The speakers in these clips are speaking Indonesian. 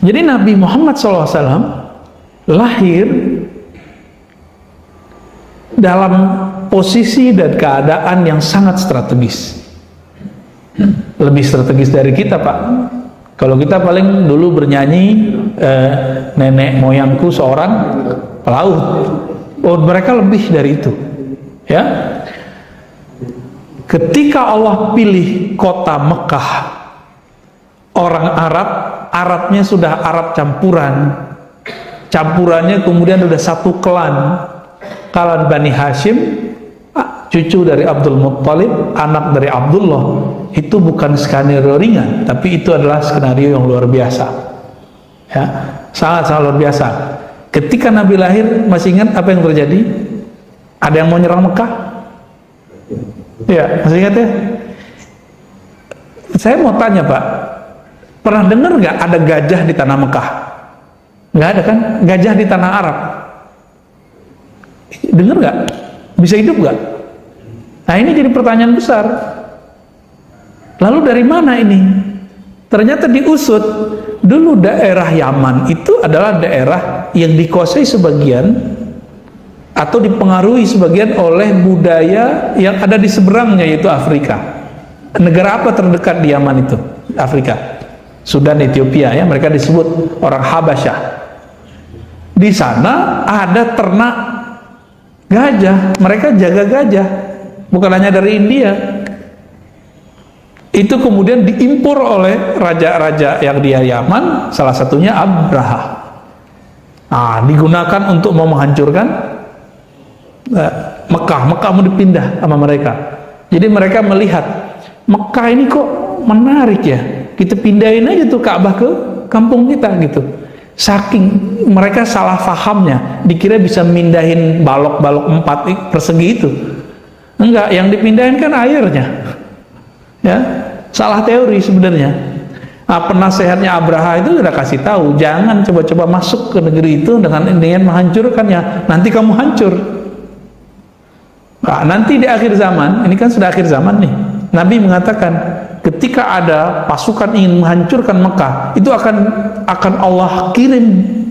Jadi Nabi Muhammad SAW lahir dalam posisi dan keadaan yang sangat strategis. Lebih strategis dari kita, Pak. Kalau kita paling dulu bernyanyi, nenek moyangku seorang pelaut. Oh, mereka lebih dari itu, ya. Ketika Allah pilih kota Mekah, orang Arabnya sudah Arab campurannya kemudian sudah satu klan Bani Hashim, cucu dari Abdul Muttalib, anak dari Abdullah. Itu bukan skenario ringan, tapi itu adalah skenario yang luar biasa, ya, sangat luar biasa. Ketika Nabi lahir, masih ingat apa yang terjadi? Ada yang mau nyerang Mekah? Ya, masih ingat ya? Saya mau tanya, Pak, pernah dengar nggak ada gajah di tanah Mekah? Nggak ada kan? Gajah di tanah Arab? Dengar nggak? Bisa hidup nggak? Nah, ini jadi pertanyaan besar. Lalu dari mana ini? Ternyata diusut. Dulu daerah Yaman itu adalah daerah yang dikuasai sebagian atau dipengaruhi sebagian oleh budaya yang ada di seberangnya, yaitu Afrika. Negara apa terdekat di Yaman itu? Afrika. Sudan, Ethiopia, ya, mereka disebut orang Habasyah. Di sana ada ternak gajah, mereka jaga gajah, bukan hanya dari India. Itu kemudian diimpor oleh raja-raja yang di Yaman, salah satunya Abraha. Nah, digunakan untuk mau menghancurkan Mekah mau dipindah sama mereka. Jadi mereka melihat Mekah ini kok menarik ya, kita pindahin aja tuh Ka'bah ke kampung kita gitu. Saking mereka salah fahamnya, dikira bisa mindahin balok-balok 4 persegi itu. Enggak, yang dipindahin kan airnya, ya. Salah teori sebenarnya. Nah, penasehatnya Abraha itu sudah kasih tahu, jangan coba-coba masuk ke negeri itu dengan menghancurkannya, nanti kamu hancur. Nah, nanti di akhir zaman, ini kan sudah akhir zaman nih, Nabi mengatakan ketika ada pasukan ingin menghancurkan Mekah, itu akan Allah kirim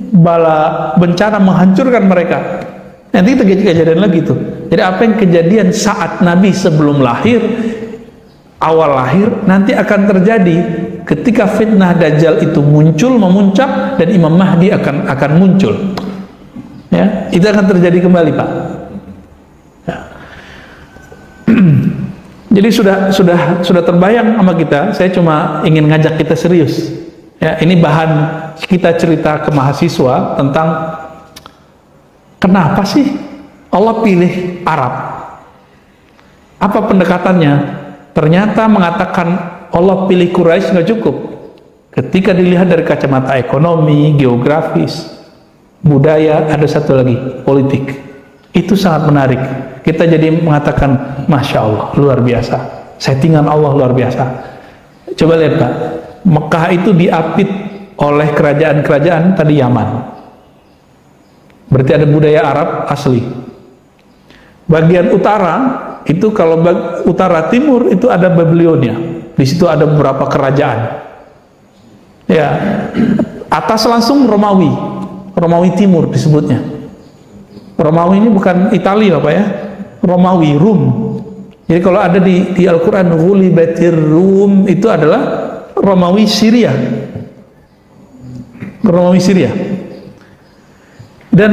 bala bencana menghancurkan mereka. Nanti terjadi kejadian lagi tuh. Jadi apa yang kejadian saat Nabi sebelum lahir, awal lahir, nanti akan terjadi ketika fitnah Dajjal itu muncul, memuncak, dan Imam Mahdi akan muncul. Ya, itu akan terjadi kembali, Pak. Ya. Jadi sudah terbayang sama kita. Saya cuma ingin ngajak kita serius. Ya, ini bahan kita cerita ke mahasiswa tentang kenapa sih Allah pilih Arab? Apa pendekatannya? Ternyata mengatakan Allah pilih Quraisy nggak cukup. Ketika dilihat dari kacamata ekonomi, geografis, budaya, ada satu lagi, politik. Itu sangat menarik. Kita jadi mengatakan, Masya Allah, luar biasa. Settingan Allah luar biasa. Coba lihat, Pak. Mekah itu diapit oleh kerajaan-kerajaan tadi Yaman. Berarti ada budaya Arab asli. Bagian utara, itu kalau utara timur itu ada Babilonia. Di situ ada beberapa kerajaan. Ya, atas langsung Romawi. Romawi Timur disebutnya. Romawi ini bukan Italia, Pak ya. Romawi, Rum. Jadi kalau ada di Al-Quran, Ghulibatir Rum, itu adalah Romawi Syria. Romawi Syria. Dan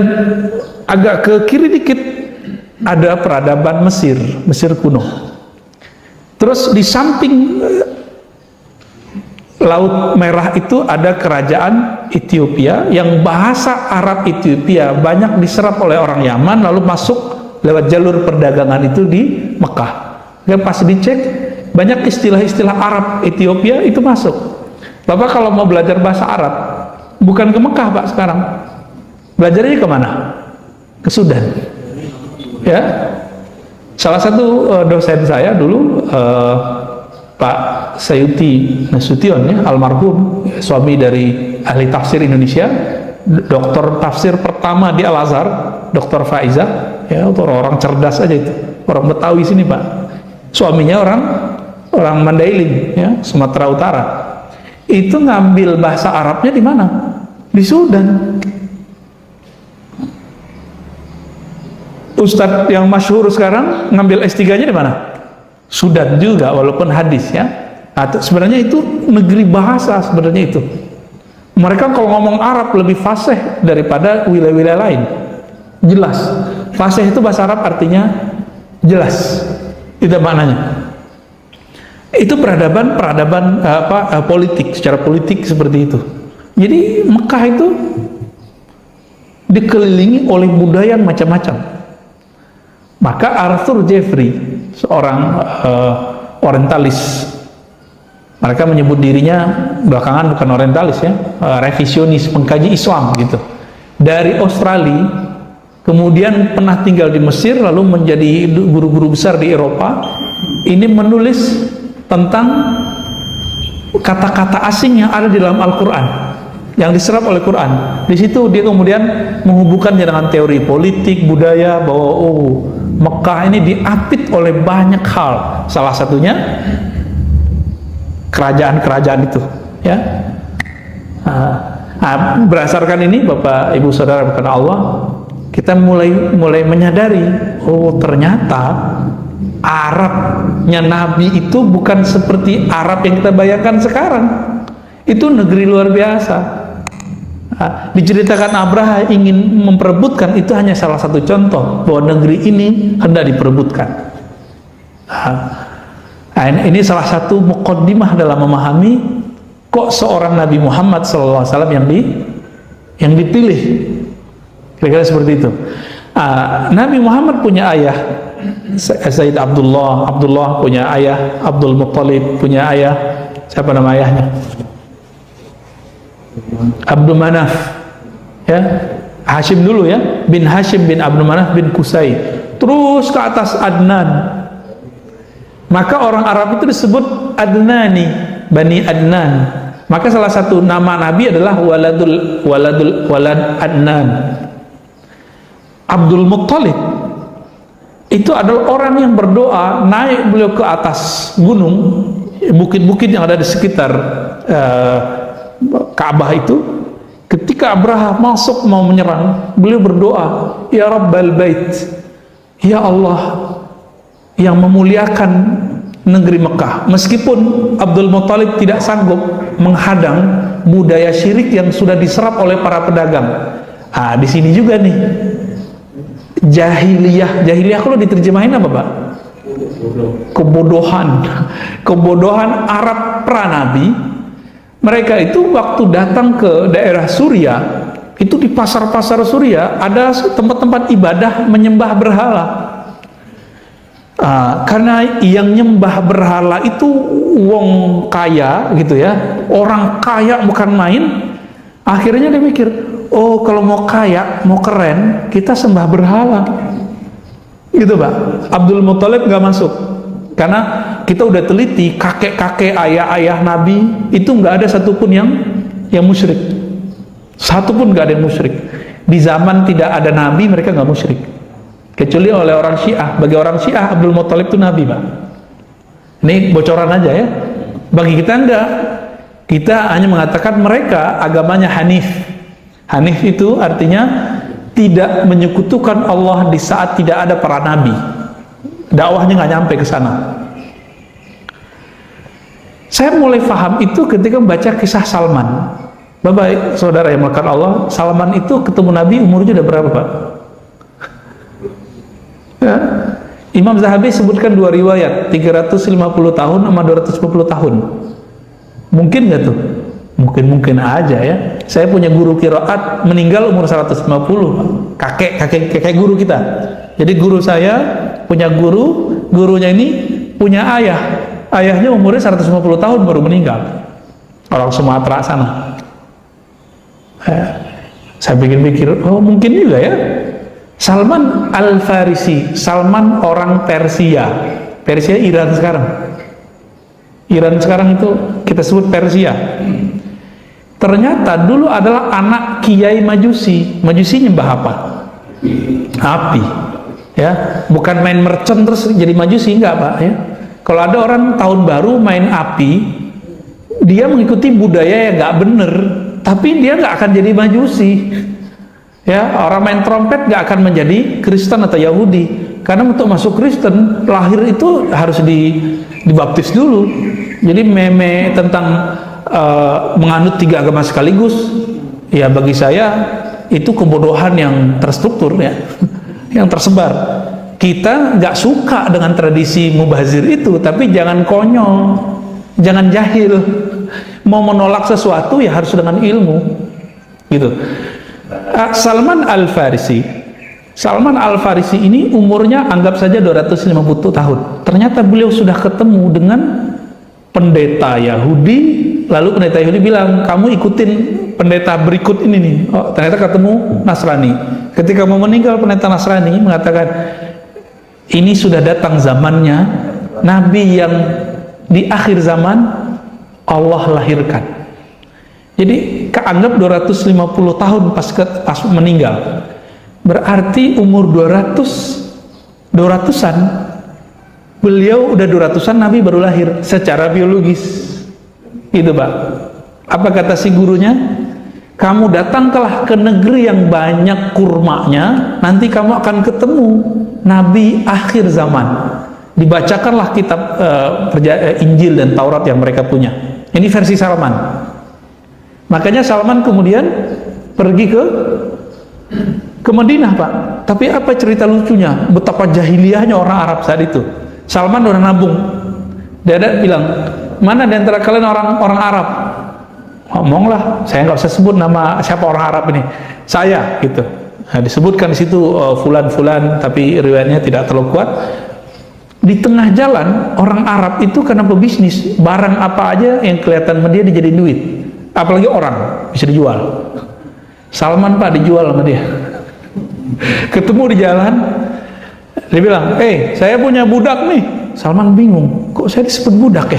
agak ke kiri dikit ada peradaban Mesir kuno. Terus di samping Laut Merah itu ada kerajaan Ethiopia yang bahasa Arab Ethiopia banyak diserap oleh orang Yaman, lalu masuk lewat jalur perdagangan itu di Mekah. Dan pas dicek banyak istilah-istilah Arab Ethiopia itu masuk. Bapak kalau mau belajar bahasa Arab bukan ke Mekah, Pak, sekarang belajarnya kemana? Ke Sudan. Ya, salah satu dosen saya dulu Pak Sayuti Nasution, ya, almarhum, suami dari ahli tafsir Indonesia, doktor tafsir pertama di Al-Azhar, Dr. Faiza, ya, orang cerdas aja itu, orang Betawi sini, Pak. Suaminya orang Mandailing, ya, Sumatera Utara. itu ngambil bahasa Arabnya di mana? Di Sudan. Ustadz yang masyhur sekarang ngambil S3-nya di mana? Sudan juga, walaupun hadis ya. Atau sebenarnya itu negeri bahasa sebenarnya itu. Mereka kalau ngomong Arab lebih fasih daripada wilayah-wilayah lain. Jelas. Fasih itu bahasa Arab artinya jelas. Itu maknanya. Itu peradaban politik, secara politik seperti itu. Jadi Mekah itu dikelilingi oleh budaya macam-macam. Maka Arthur Jeffrey, seorang orientalis, mereka menyebut dirinya belakangan bukan orientalis ya, revisionis, pengkaji Islam gitu, dari Australia, kemudian pernah tinggal di Mesir, lalu menjadi guru-guru besar di Eropa. Ini menulis tentang kata-kata asing yang ada di dalam Al-Quran, yang diserap oleh Quran. Di situ dia kemudian menghubungkannya dengan teori politik, budaya, bahwa Mekah ini diapit oleh banyak hal. Salah satunya kerajaan-kerajaan itu, ya. Berdasarkan ini, Bapak Ibu Saudara bukan Allah, kita mulai menyadari, ternyata Arabnya Nabi itu bukan seperti Arab yang kita bayangkan sekarang. Itu negeri luar biasa. Diceritakan Abraha ingin memperebutkan, itu hanya salah satu contoh bahwa negeri ini hendak diperebutkan. Ini salah satu muqaddimah dalam memahami kok seorang Nabi Muhammad SAW yang dipilih. Kira-kira seperti itu. Nabi Muhammad punya ayah Sayyid Abdullah punya ayah Abdul Muttalib, punya ayah, siapa nama ayahnya? Abdul Manaf, ya, Hashim dulu ya, bin Hashim bin Abdul Manaf bin Qusay, terus ke atas Adnan. Maka orang Arab itu disebut Adnani, Bani Adnan. Maka salah satu nama Nabi adalah walad Adnan. Abdul Muttalib itu adalah orang yang berdoa, naik beliau ke atas gunung, bukit-bukit yang ada di sekitar Ka'bah itu. Ketika Abraha masuk mau menyerang, beliau berdoa, Ya Rabbal Bait, Ya Allah yang memuliakan negeri Mekah. Meskipun Abdul Muttalib tidak sanggup menghadang budaya syirik yang sudah diserap oleh para pedagang. Di sini juga nih jahiliyah kalau diterjemahin apa Pak? Kebodohan Arab pranabi. Mereka itu waktu datang ke daerah Suria, itu di pasar-pasar Suria ada tempat-tempat ibadah menyembah berhala. Karena yang nyembah berhala itu wong kaya gitu ya, orang kaya bukan main. Akhirnya dia mikir, kalau mau kaya, mau keren, kita sembah berhala gitu Pak. Abdul Muttalib nggak masuk, karena kita udah teliti, kakek-kakek, ayah-ayah Nabi itu nggak ada satupun yang musyrik, satupun nggak ada yang musyrik. Di zaman tidak ada Nabi, mereka nggak musyrik, kecuali oleh orang Syiah. Bagi orang Syiah, Abdul Muttalib itu Nabi Pak. Ini bocoran aja ya. Bagi kita enggak. Kita hanya mengatakan mereka agamanya Hanif. Hanif itu artinya tidak menyekutukan Allah di saat tidak ada para nabi. Dakwahnya nggak nyampe ke sana. Saya mulai paham itu ketika membaca kisah Salman. Bapak saudara yang melakukan Allah, Salman itu ketemu Nabi umurnya udah berapa Pak? Ya. Imam Zahabi sebutkan dua riwayat, 350 tahun sama 250 tahun. Mungkin nggak tuh? Mungkin aja ya. Saya punya guru qiraat meninggal umur 150, kakek guru kita. Jadi guru saya punya gurunya ini punya ayahnya umurnya 150 tahun baru meninggal, orang Sumatera sana. Saya pikir-pikir, mungkin juga ya. Salman Al-Farisi, Salman orang Persia Iran sekarang itu kita sebut Persia. Ternyata dulu adalah anak kiai Majusi nyembah apa? Api ya, bukan main mercon terus jadi Majusi, enggak Pak ya. Kalau ada orang tahun baru main api, dia mengikuti budaya yang nggak bener, tapi dia nggak akan jadi Majusi. Ya, orang main trompet nggak akan menjadi Kristen atau Yahudi, karena untuk masuk Kristen lahir itu harus dibaptis dulu. Jadi meme tentang menganut 3 agama sekaligus, ya bagi saya itu kebodohan yang terstruktur ya, yang tersebar. Kita nggak suka dengan tradisi mubazir itu, tapi jangan konyol, jangan jahil. Mau menolak sesuatu ya harus dengan ilmu, gitu. Salman Al-Farisi ini umurnya anggap saja 250 tahun. Ternyata beliau sudah ketemu dengan pendeta Yahudi, lalu pendeta Yahudi bilang, kamu ikutin pendeta berikut ini nih. Oh, ternyata ketemu Nasrani. Ketika mau meninggal, pendeta Nasrani mengatakan, ini sudah datang zamannya Nabi yang di akhir zaman Allah lahirkan. Jadi keanggap 250 tahun pas meninggal. Berarti umur 200-an beliau udah 200-an, Nabi baru lahir secara biologis. Itu Pak. Apa kata si gurunya? Kamu datanglah ke negeri yang banyak kurmanya, nanti kamu akan ketemu Nabi akhir zaman. Dibacakanlah kitab Injil dan Taurat yang mereka punya. Ini versi Salman. Makanya Salman kemudian pergi ke Madinah Pak. Tapi apa cerita lucunya? Betapa jahiliyahnya orang Arab saat itu. Salman udah nabung. Dia ada bilang, mana di antara kalian orang Arab? Ngomonglah, saya nggak usah sebut nama siapa orang Arab ini. Saya gitu. Nah, disebutkan di situ fulan-fulan, tapi riwayatnya tidak terlalu kuat. Di tengah jalan orang Arab itu karena pebisnis, barang apa aja yang kelihatan sama dia dijadiin duit. Apalagi orang bisa dijual. Salman Pak dijual sama dia. Ketemu di jalan, dia bilang, saya punya budak nih. Salman bingung, kok saya disebut budak ya?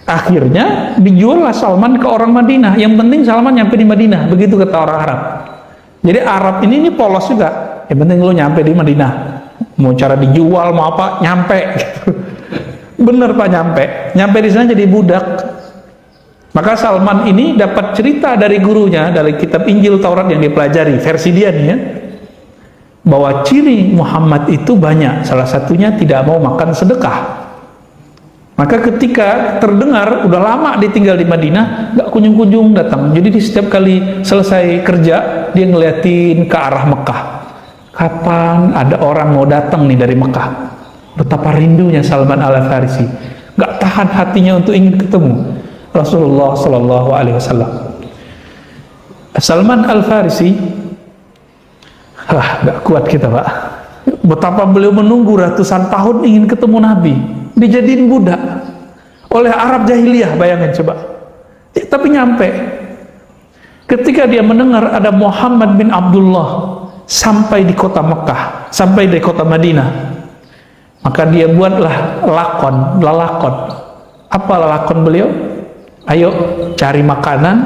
Akhirnya dijuallah Salman ke orang Madinah. Yang penting Salman nyampe di Madinah, begitu kata orang Arab. Jadi Arab ini polos juga. Yang penting lo nyampe di Madinah. Mau cara dijual mau apa, nyampe. Bener Pak, nyampe di sana jadi budak. Maka Salman ini dapat cerita dari gurunya, dari kitab Injil Taurat yang dipelajari, versi dia nih ya, bahwa ciri Muhammad itu banyak, salah satunya tidak mau makan sedekah. Maka ketika terdengar, udah lama ditinggal di Madinah, gak kunjung-kunjung datang. Jadi di setiap kali selesai kerja, dia ngeliatin ke arah Mekah. Kapan ada orang mau datang nih dari Mekah? Betapa rindunya Salman Al-Farisi. Gak tahan hatinya untuk ingin ketemu Rasulullah Sallallahu Alaihi Wasallam. Salman Al-Farisi, gak kuat kita Pak. Betapa beliau menunggu ratusan tahun ingin ketemu Nabi, dijadiin budak oleh Arab jahiliyah, bayangin coba. Tapi nyampe. Ketika dia mendengar ada Muhammad bin Abdullah sampai di kota Mekah, sampai di kota Madinah, maka dia buatlah lalakon. Apa lalakon beliau? Ayo cari makanan,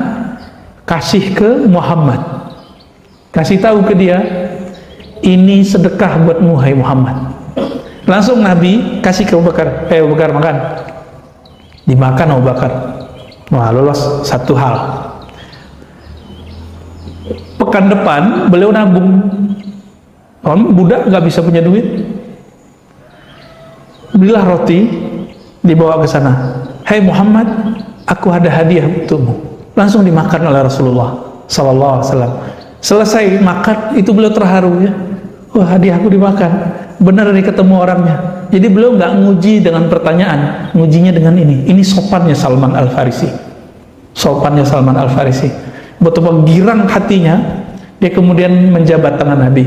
kasih ke Muhammad, kasih tahu ke dia, ini sedekah buatmu hai Muhammad. Langsung Nabi kasih ke Abu Bakar, Abu Bakar makan. Dimakan Abu Bakar. Wah, lolos satu hal. Pekan depan beliau nabung. Budak nggak bisa punya duit. Belilah roti, dibawa ke sana. Hai Muhammad, aku ada hadiah untukmu. Langsung dimakan oleh Rasulullah Sallallahu Alaihi Wasallam. Selesai makan, itu beliau terharu ya. Wah, hadiahku dimakan. Benar nih ketemu orangnya. Jadi beliau nggak nguji dengan pertanyaan, ngujinya dengan ini. Ini sopannya Salman Al-Farisi. Sopannya Salman Al-Farisi. Betapa girang hatinya, dia kemudian menjabat tangan Nabi.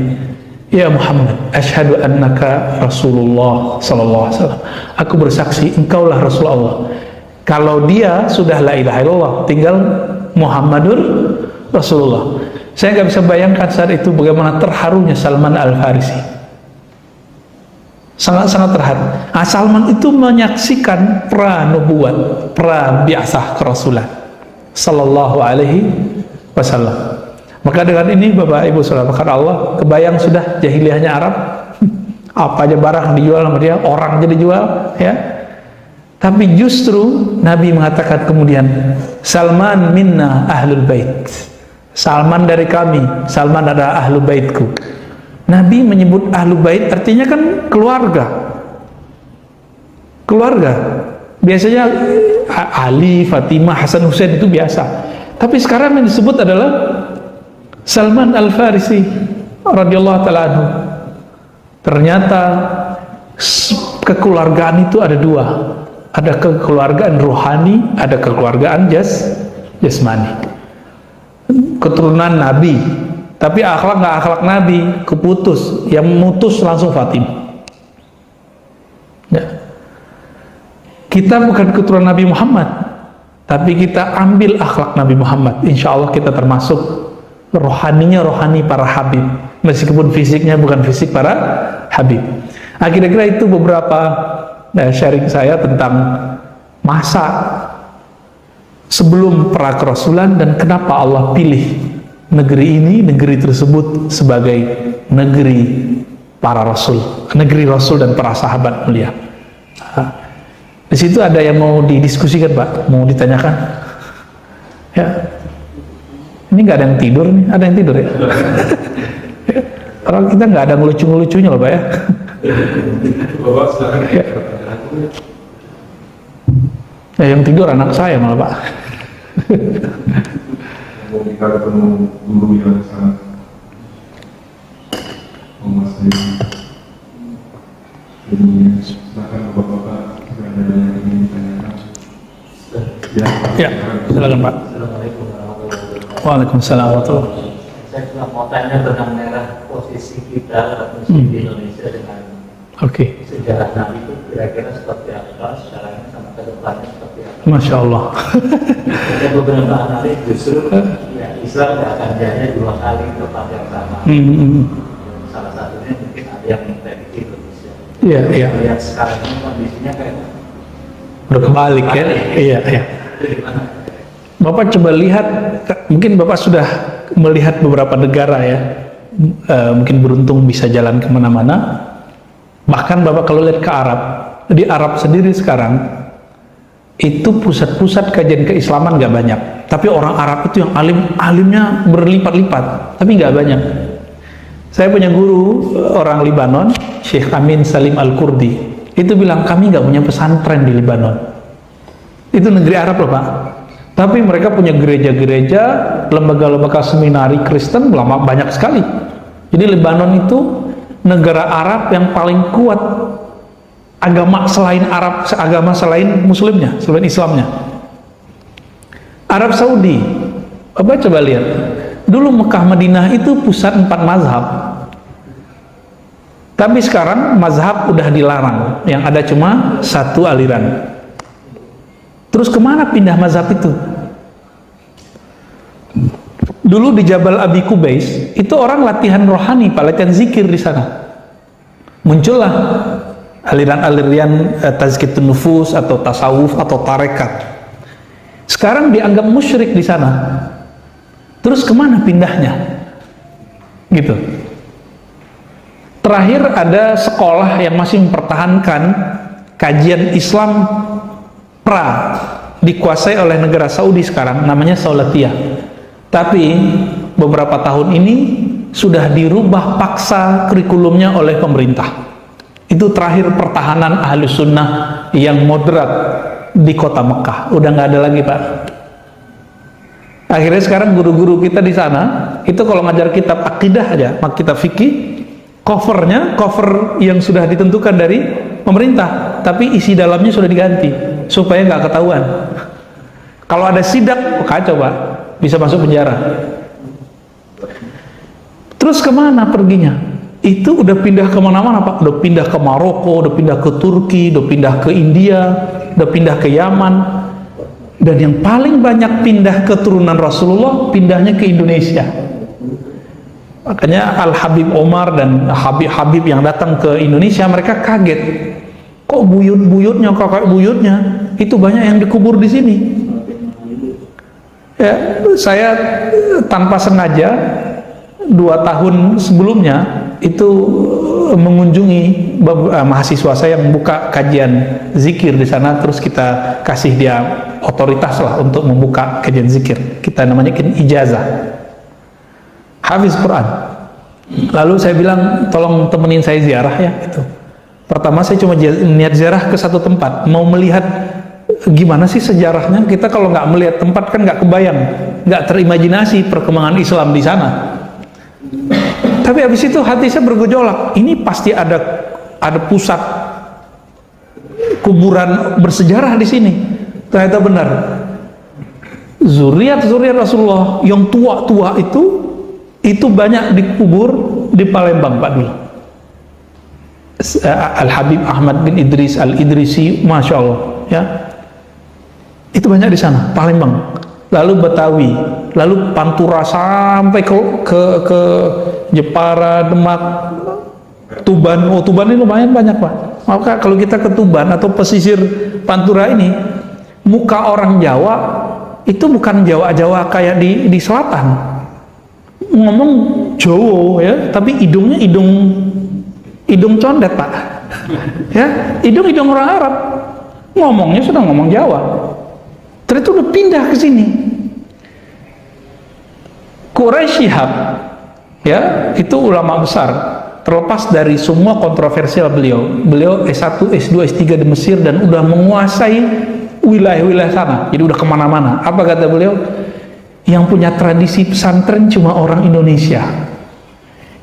Ya Muhammad, asyhadu annaka Rasulullah Sallallahu Alaihi Wasallam. Aku bersaksi engkaulah Rasulullah. Kalau dia sudah la ilaha illallah, tinggal Muhammadur Rasulullah. Saya nggak bisa bayangkan saat itu bagaimana terharunya Salman Al-Farisi. Sangat-sangat terharu. Salman itu menyaksikan pra-nubuwat, pra-bi'asah kerasulan Sallallahu Alaihi Wasallam. Maka dengan ini Bapak Ibu Saudara Allah, kebayang sudah jahiliyahnya Arab. Apa aja barang dijual sama dia, orang jadi jual ya. Tapi justru Nabi mengatakan kemudian, Salman minna ahlul bait. Salman dari kami, Salman adalah ahlul baitku. Nabi menyebut ahlul bait artinya kan keluarga. Keluarga. Biasanya Ali, Fatimah, Hasan, Husain itu biasa. Tapi sekarang yang disebut adalah Salman Al-Farisi radhiyallahu ta'ala anhu. Ternyata kekeluargaan itu ada dua. Ada kekeluargaan rohani, ada kekeluargaan jasmani. Keturunan Nabi, tapi akhlak nggak akhlak Nabi, keputus. Yang memutus langsung Fatimah. Ya. Kita bukan keturunan Nabi Muhammad, tapi kita ambil akhlak Nabi Muhammad. Insya Allah kita termasuk rohaninya rohani para habib, meskipun fisiknya bukan fisik para habib. Kira-kira itu beberapa sharing saya tentang masa sebelum pra kerasulan dan kenapa Allah pilih negeri ini, negeri tersebut sebagai negeri para rasul, negeri rasul dan para sahabat mulia. Di situ ada yang mau didiskusikan, Pak? Mau ditanyakan? Ya. Ini nggak ada yang tidur nih, ada yang tidur ya? Orang kita nggak ada ngelucu-ngelucunya loh, Pak ya. Bapak silakan. Ya, yang tidur anak saya malah, Pak. Mau kita ketemu guru yang sangat menguasai ilmunya. Silakan bapak-bapak jika ada yang ingin ditanyakan. Ya, silakan Pak. Assalamualaikum warahmatullahi wabarakatuh. Waalaikumsalam warahmatullahi wabarakatuh. Saya cuma mau tanya benang merah posisi kita muslim di Indonesia dengan sejarah Nabi itu kira-kira seperti apa, sekarang sama ke depannya seperti apa? Masya Allah. Ada beberapa analis justru ya, Islam tidak akan jadinya 2 kali tempat yang sama. Salah satunya mungkin ada yang memprediksi Indonesia. Iya, iya. Lihat sekarang ini kondisinya kayak udah kebalik ya. Iya, iya. Bapak coba lihat, mungkin Bapak sudah melihat beberapa negara ya, mungkin beruntung bisa jalan kemana-mana. Bahkan Bapak kalau lihat ke Arab, di Arab sendiri sekarang itu pusat-pusat kajian keislaman nggak banyak, tapi orang Arab itu yang alimnya berlipat-lipat, tapi nggak banyak. Saya punya guru orang Libanon, Syekh Amin Salim Al-Kurdi, itu bilang kami nggak punya pesantren di Libanon. Itu negeri Arab loh Pak, tapi mereka punya gereja-gereja, lembaga-lembaga seminari Kristen banyak sekali. Jadi Libanon itu negara Arab yang paling kuat agama selain Arab, agama selain Muslimnya, selain Islamnya. Arab Saudi, Bapak coba lihat, dulu Mekah Madinah itu pusat 4 mazhab, tapi sekarang mazhab udah dilarang, yang ada cuma 1 aliran. Terus kemana pindah mazhab itu? Dulu di Jabal Abi Kubais itu orang latihan rohani, Pak, latihan zikir di sana. Muncullah aliran-aliran tazkiyatun nufus atau tasawuf atau tarekat. Sekarang dianggap musyrik di sana. Terus kemana pindahnya? Gitu. Terakhir ada sekolah yang masih mempertahankan kajian Islam dikuasai oleh negara Saudi sekarang, namanya Saulatiyah. Tapi beberapa tahun ini sudah dirubah paksa kurikulumnya oleh pemerintah. Itu terakhir pertahanan ahli sunnah yang moderat di kota Mekah. Udah nggak ada lagi Pak. Akhirnya sekarang guru-guru kita di sana itu kalau ngajar kitab akidah aja, kitab fikih, cover yang sudah ditentukan dari pemerintah, tapi isi dalamnya sudah diganti supaya nggak ketahuan. Kalau ada sidak, kacau Pak, bisa masuk penjara. Terus kemana perginya? Itu udah pindah kemana-mana Pak, udah pindah ke Maroko, udah pindah ke Turki, udah pindah ke India, udah pindah ke Yaman. Dan yang paling banyak pindah keturunan Rasulullah, pindahnya ke Indonesia. Makanya Al-Habib Omar dan Habib-Habib yang datang ke Indonesia, mereka kaget. Kok buyut-buyutnya, kakak buyutnya, itu banyak yang dikubur di sini. Ya, saya tanpa sengaja 2 tahun sebelumnya itu mengunjungi mahasiswa saya yang membuka kajian zikir di sana, terus kita kasih dia otoritas lah untuk membuka kajian zikir. Kita namanya ijazah. Hafiz Quran. Lalu saya bilang, tolong temenin saya ziarah ya, gitu. Pertama saya cuma niat ziarah ke satu tempat, mau melihat gimana sih sejarahnya. Kita kalau nggak melihat tempat kan nggak kebayang, nggak terimajinasi perkembangan Islam di sana. Tapi habis itu hati saya bergejolak, ini pasti ada pusat kuburan bersejarah di sini. Ternyata benar, zuriat Rasulullah yang tua-tua itu banyak dikubur di Palembang, Pak dulu. Al-Habib Ahmad bin Idris Al-Idrisi, Masya Allah ya, itu banyak di sana, Palembang, lalu Betawi, lalu Pantura sampai ke Jepara, Demak, Tuban. Oh, Tuban ini lumayan banyak, Pak. Maka kalau kita ke Tuban atau pesisir Pantura ini, muka orang Jawa itu bukan Jawa kayak di selatan, ngomong Jawa ya, tapi hidungnya hidung condet, Pak. Ya, hidung orang Arab, ngomongnya sudah ngomong Jawa. Terus udah pindah ke sini. Quraisy Shihab ya, itu ulama besar, terlepas dari semua kontroversial beliau S1, S2, S3 di Mesir dan udah menguasai wilayah-wilayah sana, jadi udah kemana-mana. Apa kata beliau? Yang punya tradisi pesantren cuma orang Indonesia.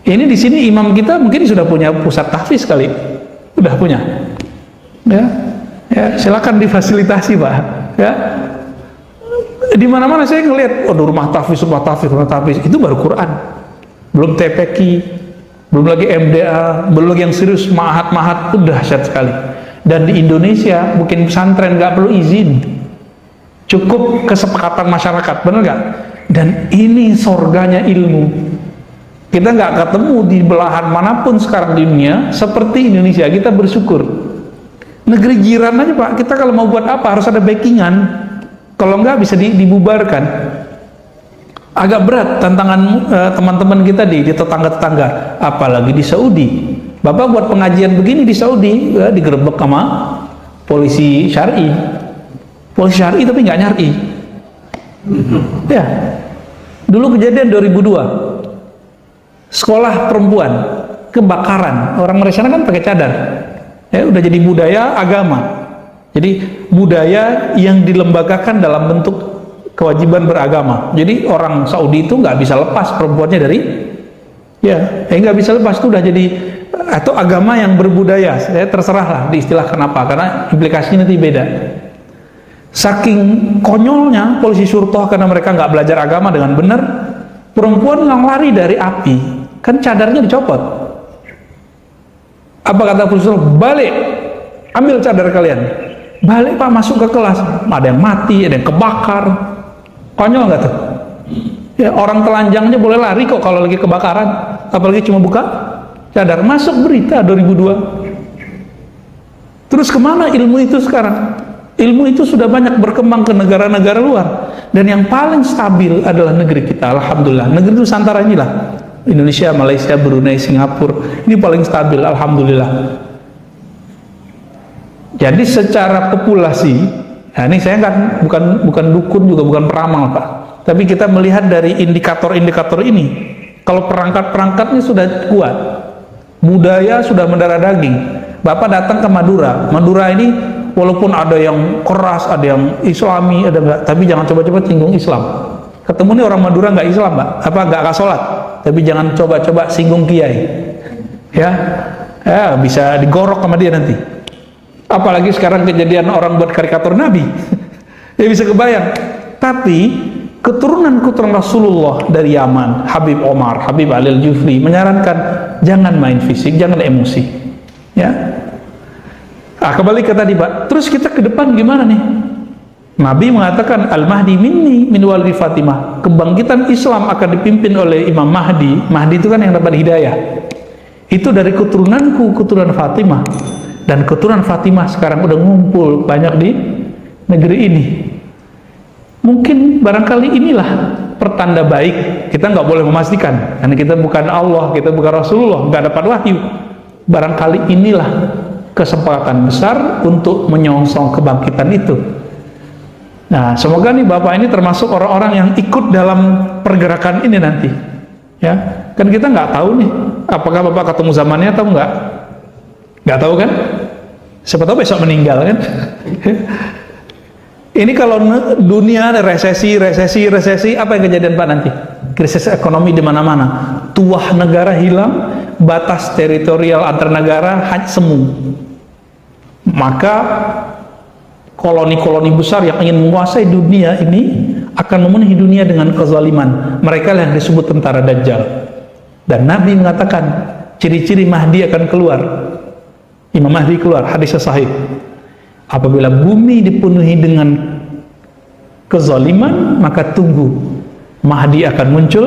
Ini di sini imam kita mungkin sudah punya pusat tahfiz kali, udah punya. Ya, silakan difasilitasi, Pak. Ya, di mana-mana saya ngelihat, oh rumah tahfiz itu baru Quran, belum TPQ, belum lagi MDA, belum lagi yang serius mahat, udah dahsyat sekali. Dan di Indonesia bikin pesantren nggak perlu izin, cukup kesepakatan masyarakat, benar nggak? Dan ini surganya ilmu. Kita nggak ketemu di belahan manapun sekarang di dunia seperti Indonesia. Kita bersyukur. Negeri jiran aja, Pak, kita kalau mau buat apa harus ada backingan. Kalau nggak bisa dibubarkan. Agak berat tantangan teman-teman kita di tetangga-tetangga, apalagi di Saudi. Bapak buat pengajian begini di Saudi, ya, digerebek sama polisi syar'i. Polisi syar'i tapi nggak nyari. Ya, dulu kejadian 2002. Sekolah perempuan kebakaran, orang Malaysia kan pakai cadar, ya udah jadi budaya agama, jadi budaya yang dilembagakan dalam bentuk kewajiban beragama. Jadi orang Saudi itu nggak bisa lepas perempuannya dari, nggak bisa lepas, itu udah jadi, atau agama yang berbudaya, saya terserahlah diistilah kenapa, karena implikasinya nanti beda. Saking konyolnya polisi syurtoh karena mereka nggak belajar agama dengan benar, perempuan yang lari dari api, kan cadarnya dicopot. Apa kata polisi? Balik, ambil cadar kalian. Balik, Pak, masuk ke kelas. Ada yang mati, ada yang kebakar. Konyol nggak tuh? Ya, orang telanjangnya boleh lari kok kalau lagi kebakaran, apalagi cuma buka cadar. Masuk berita 2002. Terus kemana ilmu itu sekarang? Ilmu itu sudah banyak berkembang ke negara-negara luar, dan yang paling stabil adalah negeri kita. Alhamdulillah, negeri Nusantara inilah, Indonesia, Malaysia, Brunei, Singapura, ini paling stabil, alhamdulillah. Jadi secara populasi, nah ini saya kan bukan dukun juga bukan peramal, Pak, tapi kita melihat dari indikator-indikator ini, kalau perangkat-perangkatnya sudah kuat, budaya sudah mendarah daging. Bapak datang ke Madura ini walaupun ada yang keras, ada yang Islami, ada enggak, tapi jangan coba-coba singgung Islam. Ketemu nih orang Madura nggak Islam, Mbak, nggak sholat, tapi jangan coba-coba singgung kiai, ya bisa digorok sama dia nanti. Apalagi sekarang kejadian orang buat karikatur Nabi, ya bisa kebayang. Tapi keturunan Rasulullah dari Yaman, Habib Omar, Habib Ali Al-Jufri menyarankan jangan main fisik, jangan emosi, ya. Kembali ke tadi, Pak. Terus kita ke depan gimana nih? Nabi mengatakan Al-Mahdi minni min walidi Fatimah. Kebangkitan Islam akan dipimpin oleh Imam Mahdi. Mahdi itu kan yang dapat hidayah. Itu dari keturunanku, keturunan Fatimah. Dan keturunan Fatimah sekarang udah ngumpul banyak di negeri ini. Mungkin barangkali inilah pertanda baik. Kita nggak boleh memastikan, karena kita bukan Allah, kita bukan Rasulullah, nggak dapat wahyu. Barangkali inilah kesempatan besar untuk menyongsong kebangkitan itu. Nah, semoga nih Bapak ini termasuk orang-orang yang ikut dalam pergerakan ini nanti. Ya, kan kita nggak tahu nih, apakah Bapak ketemu zamannya atau nggak? Nggak tahu kan? Siapa tahu besok meninggal kan? Ini kalau dunia resesi, apa yang kejadian Pak nanti? Krisis ekonomi di mana-mana, tuah negara hilang, batas teritorial antar negara semu. Maka koloni-koloni besar yang ingin menguasai dunia ini akan memenuhi dunia dengan kezaliman. Mereka yang disebut tentara Dajjal. Dan Nabi mengatakan ciri-ciri Mahdi akan keluar. Imam Mahdi keluar, hadis sahih. Apabila bumi dipenuhi dengan kezaliman, maka tunggu Mahdi akan muncul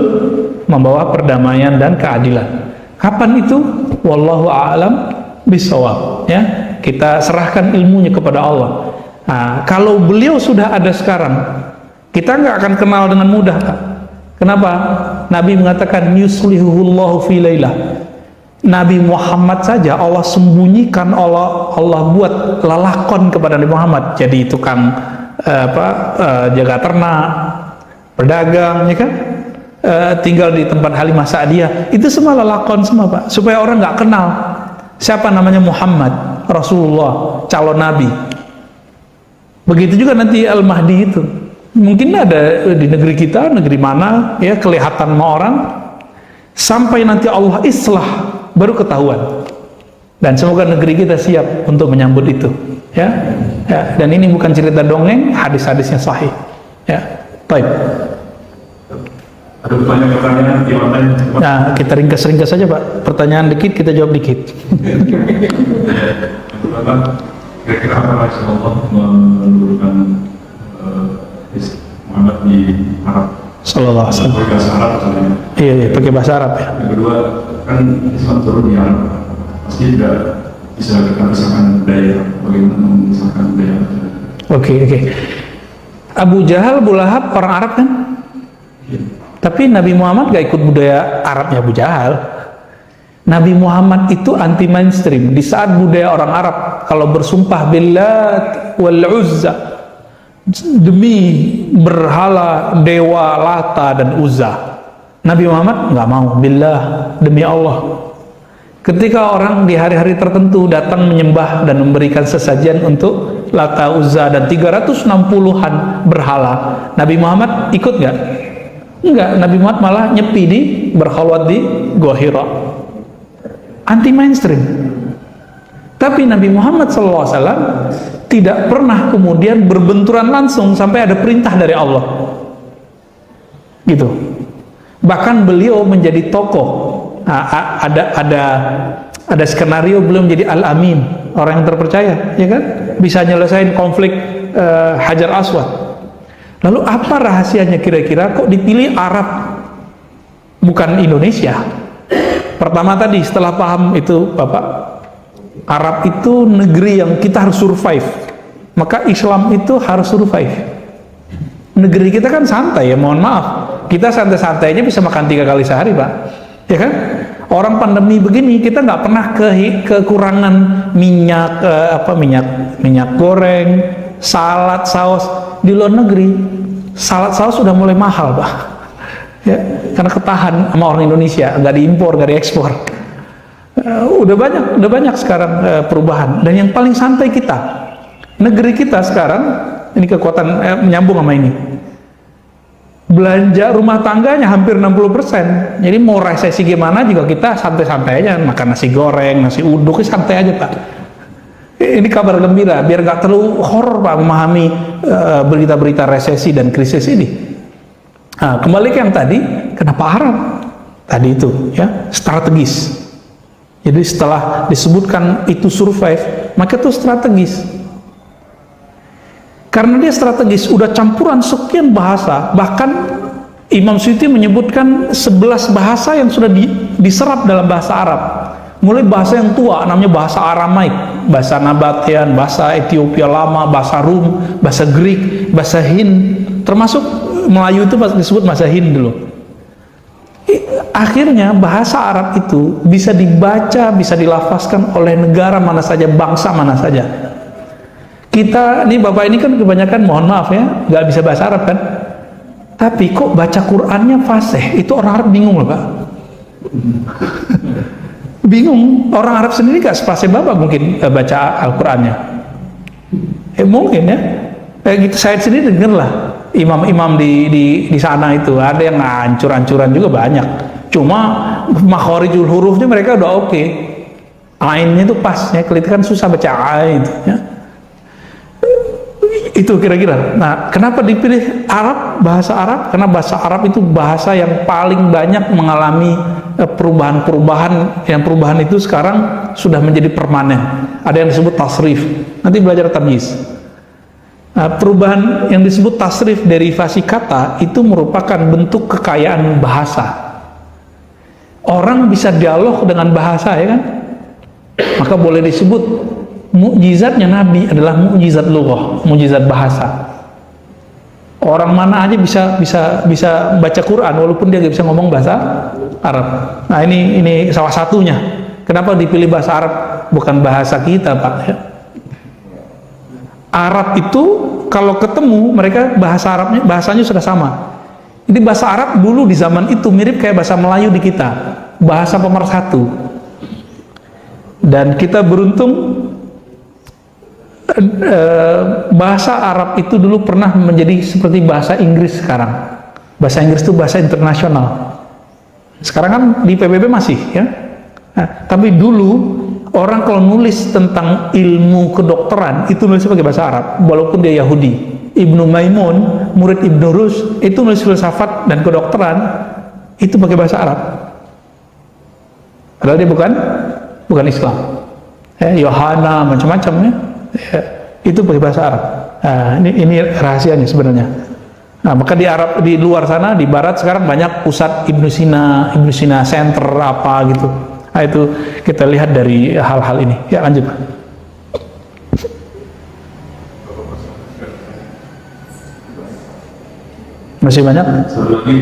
membawa perdamaian dan keadilan. Kapan itu? Wallahu a'lam bishawab. Ya, kita serahkan ilmunya kepada Allah. Nah, kalau beliau sudah ada sekarang, kita nggak akan kenal dengan mudah, Pak. Kenapa? Nabi mengatakan yuslihuhullahu fi lailah. Nabi Muhammad saja Allah sembunyikan, Allah buat lalakon kepada Nabi Muhammad. Jadi tukang jaga ternak, pedagang, ya kan? Tinggal di tempat Halimah Sa'diyah. Itu semua lalakon semua, Pak. Supaya orang nggak kenal siapa namanya Muhammad, Rasulullah, calon Nabi. Begitu juga nanti Al-Mahdi itu. Mungkin ada di negeri kita, negeri mana, ya kelihatan sama orang. Sampai nanti Allah islah, baru ketahuan. Dan semoga negeri kita siap untuk menyambut itu. Ya, dan ini bukan cerita dongeng, hadis-hadisnya sahih. Ya, baik. Ada banyak pertanyaan di online. Nah, kita ringkas-ringkas saja, Pak. Pertanyaan dikit, kita jawab dikit. Bapak, kira-kira apa Rasulullah menurunkan Muhammad di Arab? Sallallahu alaihi wasallam. Pakai bahasa Arab misalnya. Iya, pakai bahasa Arab ya. Yang kedua, kan Islam turun di Arab. Pasti juga bisa misalkan budaya, bagaimana misalkan budaya. Oke. Abu Jahal, Abu Lahab orang Arab kan? Ya. Tapi Nabi Muhammad gak ikut budaya Arabnya Abu Jahal. Nabi Muhammad itu anti mainstream. Di saat budaya orang Arab kalau bersumpah billat wal uzza, demi berhala dewa Lata dan Uzza, Nabi Muhammad nggak mau, billah, demi Allah. Ketika orang di hari-hari tertentu datang menyembah dan memberikan sesajian untuk Lata, Uzza dan 360-an berhala, Nabi Muhammad ikut nggak? Enggak, Nabi Muhammad malah nyepi di berkhalwat di Gua Hira. Anti mainstream. Tapi Nabi Muhammad SAW tidak pernah kemudian berbenturan langsung sampai ada perintah dari Allah. Gitu. Bahkan beliau menjadi tokoh. Nah, ada skenario beliau menjadi Al-Amin, orang yang terpercaya, ya kan? Bisa nyelesain konflik Hajar Aswad. Lalu apa rahasianya kira-kira kok dipilih Arab bukan Indonesia? Pertama tadi setelah paham itu Bapak, Arab itu negeri yang kita harus survive, maka Islam itu harus survive. Negeri kita kan santai ya, mohon maaf, kita santai-santainya bisa makan 3 kali sehari, Pak, ya kan? Orang pandemi begini kita nggak pernah kekurangan minyak, minyak goreng, salad, saus. Di luar negeri salad saus sudah mulai mahal, Pak, ya, karena ketahan sama orang Indonesia, nggak diimpor, nggak diekspor. Udah banyak sekarang perubahan. Dan yang paling santai kita, negeri kita sekarang ini kekuatan menyambung sama ini, belanja rumah tangganya hampir 60%. Jadi mau resesi gimana juga kita santai-santai aja, makan nasi goreng, nasi uduk, santai aja, Pak. Ini kabar gembira, biar gak terlalu horor, Pak, memahami berita-berita resesi dan krisis ini. Nah, kembali ke yang tadi, kenapa Arab? Tadi itu, ya, strategis. Jadi setelah disebutkan itu survive, maka itu strategis. Karena dia strategis, udah campuran sekian bahasa, bahkan Imam Suyuti menyebutkan 11 bahasa yang sudah diserap dalam bahasa Arab. Mulai bahasa yang tua, namanya bahasa Aramaik, bahasa Nabatian, bahasa Ethiopia lama, bahasa Rum, bahasa Greek, bahasa Hind, termasuk Melayu itu disebut bahasa Hind dulu. Akhirnya bahasa Arab itu bisa dibaca, bisa dilafazkan oleh negara mana saja, bangsa mana saja. Kita, nih Bapak ini kan kebanyakan, mohon maaf ya, nggak bisa bahasa Arab kan? Tapi kok baca Qur'annya fasih? Itu orang Arab bingung loh Pak. Bingung, orang Arab sendiri gak sepasih Bapak mungkin baca Al-Qur'annya. Mungkin ya. Kayak gitu saya sendiri denger lah. Imam-imam di sana itu ada yang hancur-hancuran juga banyak. Cuma makhorijul hurufnya mereka udah oke. Ainnya itu pas ya, kelihatan susah baca ain ya. Itu kira-kira. Nah, kenapa dipilih Arab, bahasa Arab? Karena bahasa Arab itu bahasa yang paling banyak mengalami perubahan-perubahan, yang perubahan itu sekarang sudah menjadi permanen. Ada yang disebut tasrif. Nanti belajar tamyiz. Nah, perubahan yang disebut tasrif, derivasi kata, itu merupakan bentuk kekayaan bahasa. Orang bisa dialog dengan bahasa, ya kan? Maka boleh disebut mukjizatnya Nabi adalah mukjizat lughah, mukjizat bahasa. Orang mana aja bisa baca Quran walaupun dia nggak bisa ngomong bahasa Arab. Nah, ini salah satunya. Kenapa dipilih bahasa Arab bukan bahasa kita, Pak? Ya. Arab itu kalau ketemu mereka bahasanya sudah sama. Jadi bahasa Arab dulu di zaman itu mirip kayak bahasa Melayu di kita, bahasa pemersatu. Dan kita beruntung bahasa Arab itu dulu pernah menjadi seperti bahasa Inggris sekarang. Bahasa Inggris itu bahasa internasional. Sekarang kan di PBB masih ya. Nah, tapi dulu orang kalau nulis tentang ilmu kedokteran itu nulis pakai bahasa Arab, walaupun dia Yahudi. Ibnu Maimun, murid Ibnu Rus, itu nulis filsafat dan kedokteran itu pakai bahasa Arab. Padahal dia bukan Islam. Yohana macam-macam ya. Itu pakai bahasa Arab. Nah, ini rahasianya sebenarnya. Nah, maka di luar sana, di barat sekarang banyak pusat Ibnu Sina Center apa gitu. Nah, itu kita lihat dari hal-hal ini. Ya, lanjut Pak. Masih banyak? Satu lagi,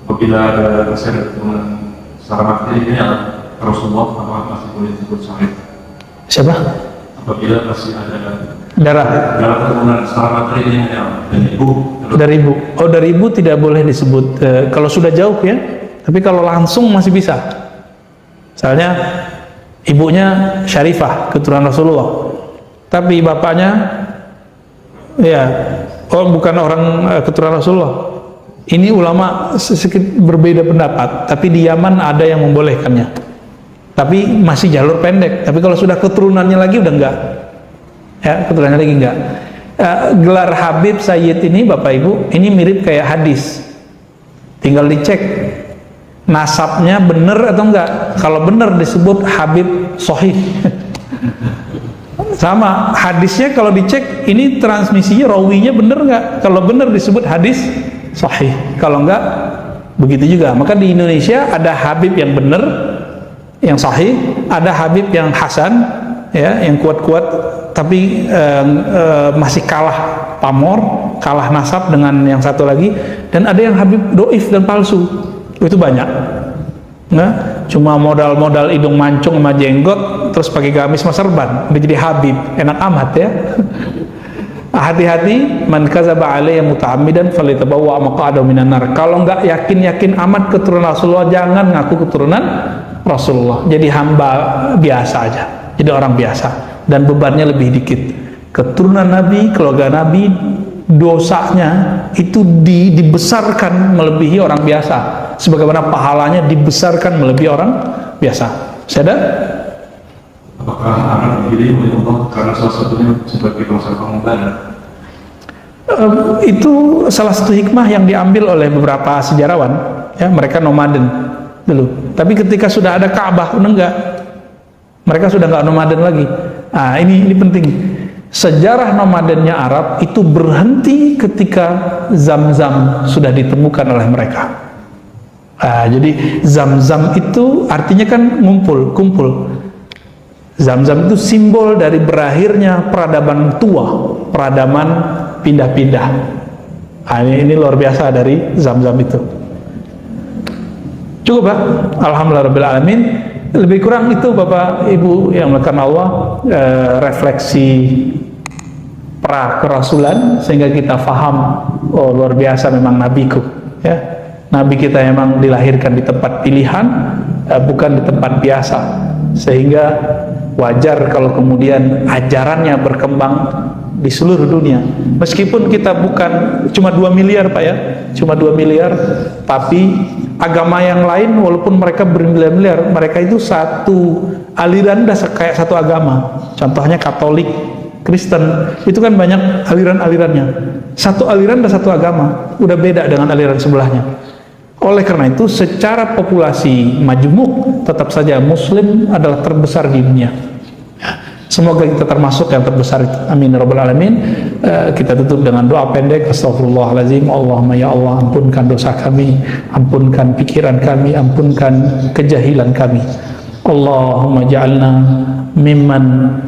apabila ada masyarakat dengan secara materi ini Rasulullah, apakah masih boleh disebut sahih? Siapa? Apabila masih ada darah keturunan secara materi ini dari ibu. Dari ibu tidak boleh disebut kalau sudah jauh ya. Tapi kalau langsung masih bisa. Misalnya ibunya Syarifah, keturunan Rasulullah. Tapi bapaknya ya bukan orang keturunan Rasulullah. Ini ulama sedikit berbeda pendapat, tapi di Yaman ada yang membolehkannya. Tapi masih jalur pendek. Tapi kalau sudah keturunannya lagi udah enggak. Ya, keturunannya lagi enggak. Gelar Habib Sayyid ini Bapak Ibu, ini mirip kayak hadis. Tinggal dicek nasabnya benar atau enggak. Kalau benar disebut Habib Sahih. Sama hadisnya kalau dicek ini transmisinya rawinya benar enggak. Kalau benar disebut hadis Sahih. Kalau enggak begitu juga. Maka di Indonesia ada Habib yang benar, yang sahih, ada Habib yang hasan ya, yang kuat-kuat tapi masih kalah pamor, kalah nasab dengan yang satu lagi, dan ada yang Habib doif dan palsu. Itu banyak. Nah, cuma modal hidung mancung sama jenggot terus pakai gamis sama serban udah jadi Habib, enak amat ya. Hati-hati, man kadzaba alayya muta'ammidan falyatabawwa maq'adahu minan nar. Kalau nggak yakin amat keturunan Rasulullah, jangan ngaku keturunan Rasulullah. Jadi hamba biasa aja, jadi orang biasa, dan bebannya lebih dikit. Keturunan Nabi, keluarga Nabi, dosanya itu dibesarkan melebihi orang biasa, sebagaimana pahalanya dibesarkan melebihi orang biasa. Sadar? Apakah akan dipilih oleh Allah karena salah satunya sebagai bangsa pengobatan? Itu salah satu hikmah yang diambil oleh beberapa sejarawan ya, mereka nomaden dulu, tapi ketika sudah ada Ka'bah udah enggak, mereka sudah enggak nomaden lagi. Nah, ini penting. Sejarah nomadennya Arab itu berhenti ketika Zam-Zam sudah ditemukan oleh mereka. Jadi Zam-Zam itu artinya kan kumpul. Zam-Zam itu simbol dari berakhirnya peradaban tua, peradaban pindah-pindah. Ini luar biasa dari Zam-Zam itu. Cukup Pak? Alhamdulillahirrahmanirrahim. Lebih kurang itu Bapak Ibu yang melakukan Allah, refleksi pra kerasulan sehingga kita faham, oh luar biasa memang nabiku ya. Nabi kita memang dilahirkan di tempat pilihan, bukan di tempat biasa, sehingga wajar kalau kemudian ajarannya berkembang di seluruh dunia. Meskipun kita bukan cuma 2 miliar Pak ya, cuma 2 miliar, tapi agama yang lain walaupun mereka bermiliar-miliar, mereka itu satu aliran dah kayak satu agama. Contohnya Katolik, Kristen, itu kan banyak aliran-alirannya. Satu aliran dah satu agama, udah beda dengan aliran sebelahnya. Oleh karena itu secara populasi majmuk tetap saja Muslim adalah terbesar di dunia. Semoga kita termasuk yang terbesar itu. Amin ya rabbal alamin. Kita tutup dengan doa pendek. Astagfirullahaladzim. Allahumma ya Allah, ampunkan dosa kami, ampunkan pikiran kami, ampunkan kejahilan kami. Allahumma ja'alna mimman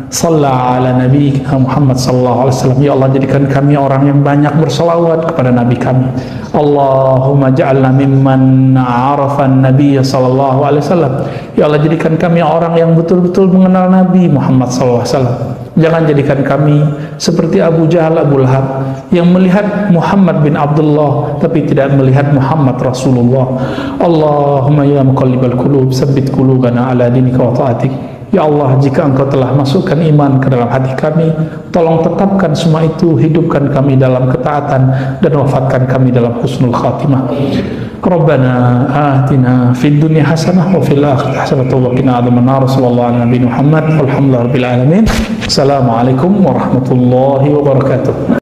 shalla ala nabi Muhammad sallallahu alaihi wasallam. Ya Allah, jadikan kami orang yang banyak berselawat kepada nabi kami. Allahumma ja'alna mimman arafan nabiy sallallahu alaihi wasallam. Ya Allah, jadikan kami orang yang betul-betul mengenal Nabi Muhammad sallallahu alaihi wasallam. Jangan jadikan kami seperti Abu Jahal, Abu Lahab yang melihat Muhammad bin Abdullah tapi tidak melihat Muhammad Rasulullah. Allahumma ya muqallibal qulub, tsabbit qulubana ala dinika wa ta'atik. Ya Allah, jika Engkau telah masukkan iman ke dalam hati kami, tolong tetapkan semua itu, hidupkan kami dalam ketaatan dan wafatkan kami dalam husnul khatimah. Rabbana atina fid dunya hasanah wa fil akhirati hasanah wa qina adzabannar. Sallallahu alaihi Muhammad walhamdulillahi rabbil alamin. Assalamualaikum warahmatullahi wabarakatuh.